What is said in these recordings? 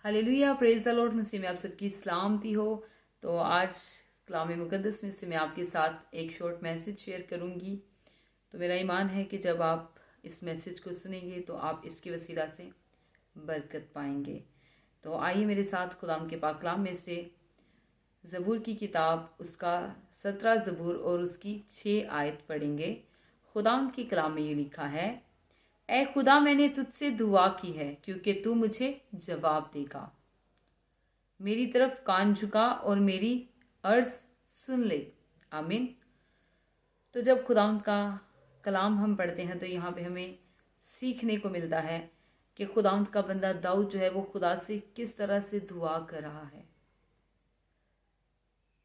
Hallelujah, praise the Lord. मसीह में आप सबकी सलामती हो। तो आज कलाम मुकद्दस में से मैं आपके साथ एक शॉर्ट मैसेज शेयर करूंगी। तो मेरा ईमान है कि जब आप इस मैसेज को सुनेंगे तो आप इसके वसीला से बरकत पाएंगे। तो आइए मेरे साथ खुदाम के पाक कलाम में से ज़बूर की किताब उसका 17 ज़बूर और उसकी 6 आयत पढ़ेंगे। खुदाम की कलाम में ये लिखा है, ऐ खुदा मैंने तुझसे दुआ की है क्योंकि तू मुझे जवाब देगा। मेरी तरफ कान झुका और मेरी अर्ज सुन ले। आमीन। तो जब खुदा का कलाम हम पढ़ते हैं तो यहाँ पे हमें सीखने को मिलता है कि खुदा का बंदा दाऊद जो है वो खुदा से किस तरह से दुआ कर रहा है।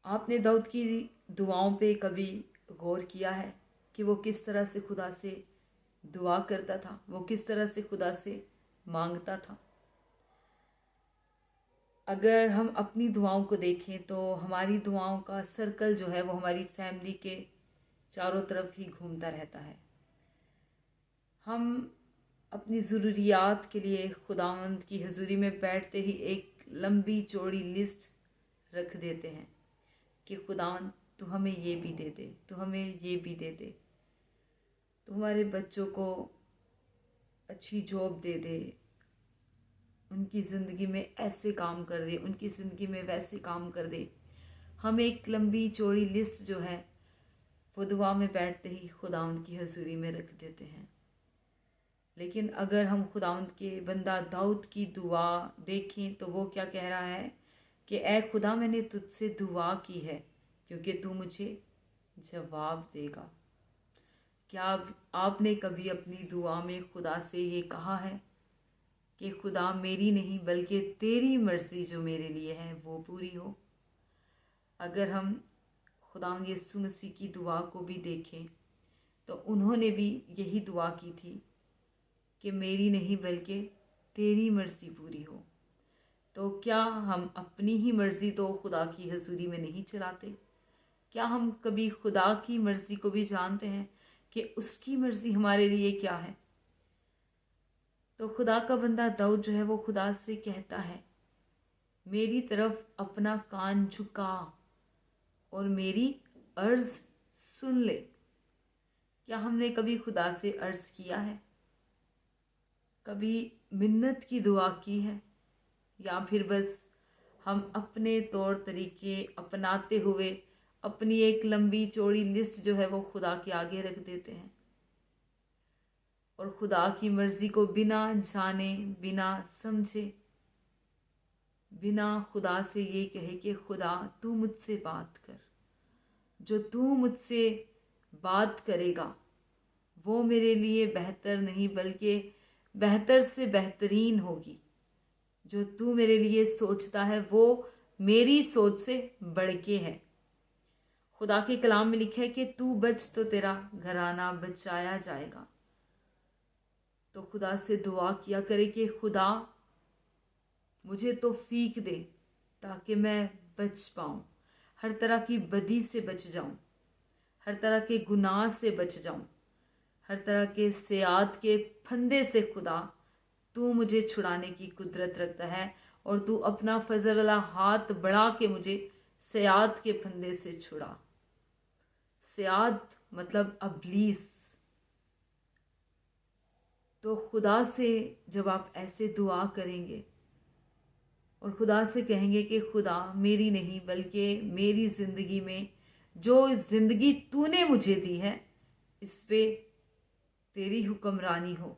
आपने दाऊद की दुआओं पे कभी गौर किया है कि वो किस तरह से खुदा से दुआ करता था, वो किस तरह से खुदा से मांगता था। अगर हम अपनी दुआओं को देखें तो हमारी दुआओं का सर्कल जो है वो हमारी फैमिली के चारों तरफ ही घूमता रहता है। हम अपनी ज़रूरियात के लिए खुदावंद की हजूरी में बैठते ही एक लंबी चौड़ी लिस्ट रख देते हैं कि खुदावंद तू हमें ये भी दे दे, तू हमें ये भी दे दे, तो हमारे बच्चों को अच्छी जॉब दे दे, उनकी ज़िंदगी में ऐसे काम कर दे, उनकी ज़िंदगी में वैसे काम कर दे। हम एक लंबी चौड़ी लिस्ट जो है वो दुआ में बैठते ही खुदावंद की हजूरी में रख देते हैं। लेकिन अगर हम खुदावंद के बंदा दाऊद की दुआ देखें तो वो क्या कह रहा है कि ऐ खुदा मैंने तुझसे दुआ की है क्योंकि तू मुझे जवाब देगा। क्या आपने कभी अपनी दुआ में खुदा से ये कहा है कि खुदा मेरी नहीं बल्कि तेरी मर्जी जो मेरे लिए है वो पूरी हो? अगर हम खुदा यीशु मसीह की दुआ को भी देखें तो उन्होंने भी यही दुआ की थी कि मेरी नहीं बल्कि तेरी मर्जी पूरी हो। तो क्या हम अपनी ही मर्जी तो खुदा की हजूरी में नहीं चलाते? क्या हम कभी खुदा की मर्जी को भी जानते हैं कि उसकी मर्जी हमारे लिए क्या है? तो खुदा का बंदा दाऊद जो है वो खुदा से कहता है, मेरी तरफ अपना कान झुका और मेरी अर्ज सुन ले। क्या हमने कभी खुदा से अर्ज किया है? कभी मिन्नत की दुआ की है? या फिर बस हम अपने तौर तरीके अपनाते हुए अपनी एक लंबी चौड़ी लिस्ट जो है वो खुदा के आगे रख देते हैं और खुदा की मर्जी को बिना जाने, बिना समझे, बिना खुदा से ये कहे कि खुदा तू मुझसे बात कर, जो तू मुझसे बात करेगा वो मेरे लिए बेहतर नहीं बल्कि बेहतर से बेहतरीन होगी। जो तू मेरे लिए सोचता है वो मेरी सोच से बढ़ के है। खुदा के कलाम में लिखा है कि तू बच तो तेरा घराना बचाया जाएगा। तो खुदा से दुआ किया करे कि खुदा मुझे तौफीक दे ताकि मैं बच पाऊं, हर तरह की बदी से बच जाऊं, हर तरह के गुनाह से बच जाऊं, हर तरह के सियात के फंदे से खुदा तू मुझे छुड़ाने की कुदरत रखता है और तू अपना फजल वाला हाथ बढ़ा के मुझे सियात के फंदे से छुड़ा। सियात मतलब अबलीस। तो खुदा से जब आप ऐसे दुआ करेंगे और खुदा से कहेंगे कि खुदा मेरी नहीं बल्कि मेरी ज़िंदगी में जो ज़िंदगी तूने मुझे दी है इस पे तेरी हुक्मरानी हो,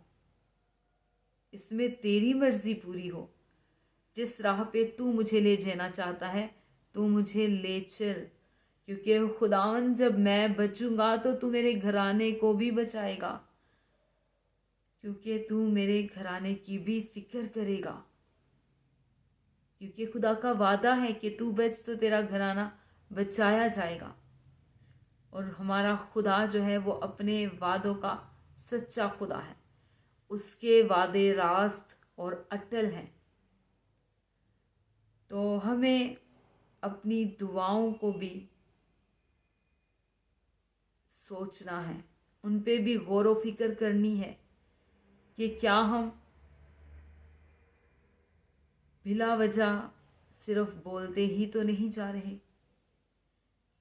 इसमें तेरी मर्जी पूरी हो, जिस राह पे तू मुझे ले जाना चाहता है तू मुझे ले चल, क्योंकि खुदावन जब मैं बचूंगा तो तू मेरे घराने को भी बचाएगा, क्योंकि तू मेरे घराने की भी फिक्र करेगा, क्योंकि खुदा का वादा है कि तू बच तो तेरा घराना बचाया जाएगा। और हमारा खुदा जो है वो अपने वादों का सच्चा खुदा है, उसके वादे रास्त और अटल हैं। तो हमें अपनी दुआओं को भी सोचना है, उन पे भी गौर व फिक्र करनी है कि क्या हम बिला वजह सिर्फ बोलते ही तो नहीं जा रहे।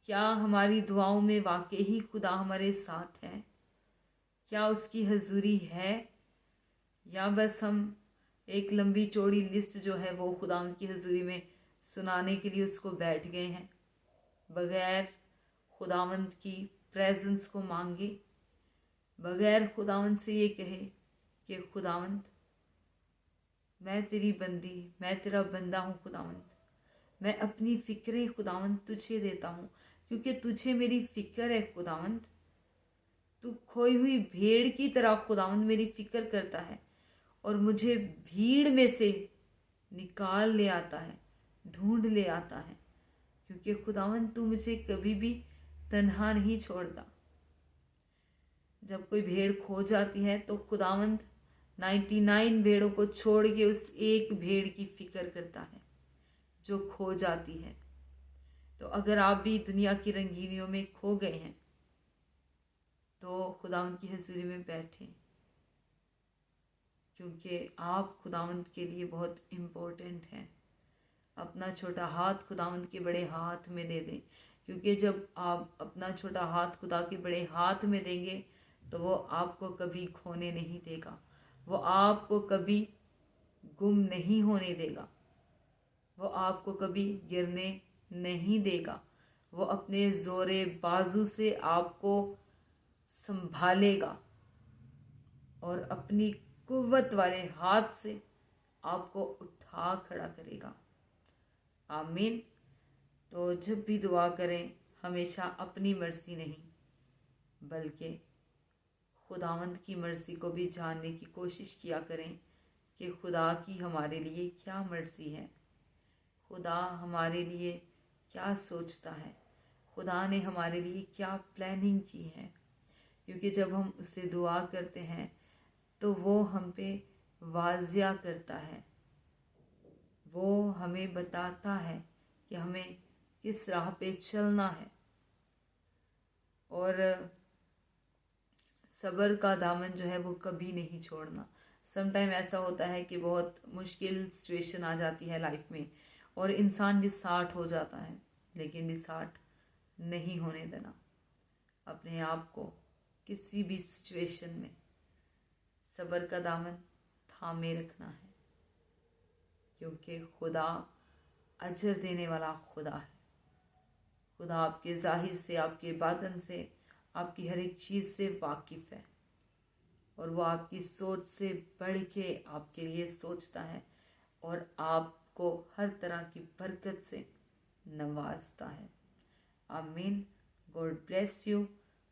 क्या हमारी दुआओं में वाकई ही खुदा हमारे साथ है? क्या उसकी हजूरी है, या बस हम एक लंबी चौड़ी लिस्ट जो है वो खुदा की हजूरी में सुनाने के लिए उसको बैठ गए हैं, बगैर खुदावंद की प्रेजेंस को मांगे, बगैर खुदावंद से ये कहे कि खुदावंद मैं तेरी बंदी, मैं तेरा बंदा हूँ खुदावंद, मैं अपनी फिक्रें खुदावंद तुझे देता हूँ, क्योंकि तुझे मेरी फिक्र है खुदावंद। तू खोई हुई भेड़ की तरह खुदावंद मेरी फिक्र करता है और मुझे भीड़ में से निकाल ले आता है, ढूंढ ले आता है, क्योंकि खुदावंद तू मुझे कभी भी तन्हा नहीं छोड़ता। जब कोई भेड़ खो जाती है तो खुदावंद 99 भेड़ों को छोड़ के उस एक भेड़ की फिक्र करता है जो खो जाती है। तो अगर आप भी दुनिया की रंगीनियों में खो गए हैं तो खुदावंद की हजूरी में बैठें, क्योंकि आप खुदावंद के लिए बहुत इम्पोर्टेंट हैं। अपना छोटा हाथ खुदावंद के बड़े हाथ में दे दें, क्योंकि जब आप अपना छोटा हाथ खुदा के बड़े हाथ में देंगे तो वो आपको कभी खोने नहीं देगा, वो आपको कभी गुम नहीं होने देगा, वो आपको कभी गिरने नहीं देगा। वो अपने जोरे बाजू से आपको संभालेगा और अपनी कुव्वत वाले हाथ से आपको उठा खड़ा करेगा। आमीन। तो जब भी दुआ करें हमेशा अपनी मर्जी नहीं बल्कि खुदावंद की मर्जी को भी जानने की कोशिश किया करें कि खुदा की हमारे लिए क्या मर्जी है, खुदा हमारे लिए क्या सोचता है, खुदा ने हमारे लिए क्या प्लानिंग की है। क्योंकि जब हम उससे दुआ करते हैं तो वो हम पे वाजिया करता है, वो हमें बताता है कि हमें किस राह पे चलना है। और सब्र का दामन जो है वो कभी नहीं छोड़ना। समटाइम ऐसा होता है कि बहुत मुश्किल सिचुएशन आ जाती है लाइफ में और इंसान डिसहार्ट हो जाता है, लेकिन डिसहार्ट नहीं होने देना। अपने आप को किसी भी सिचुएशन में सब्र का दामन थामे रखना है, क्योंकि खुदा अजर देने वाला खुदा है। खुदा आपके जाहिर से, आपके बातन से, आपकी हर एक चीज़ से वाकिफ़ है और वो आपकी सोच से बढ़ के आपके लिए सोचता है और आपको हर तरह की बरकत से नवाजता है। आमीन। God bless you.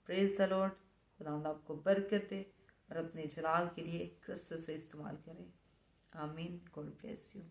Praise the Lord. खुदा आपको बरकत दे और अपने जलाल के लिए कसरत से इस्तेमाल करें। आमीन। God bless you.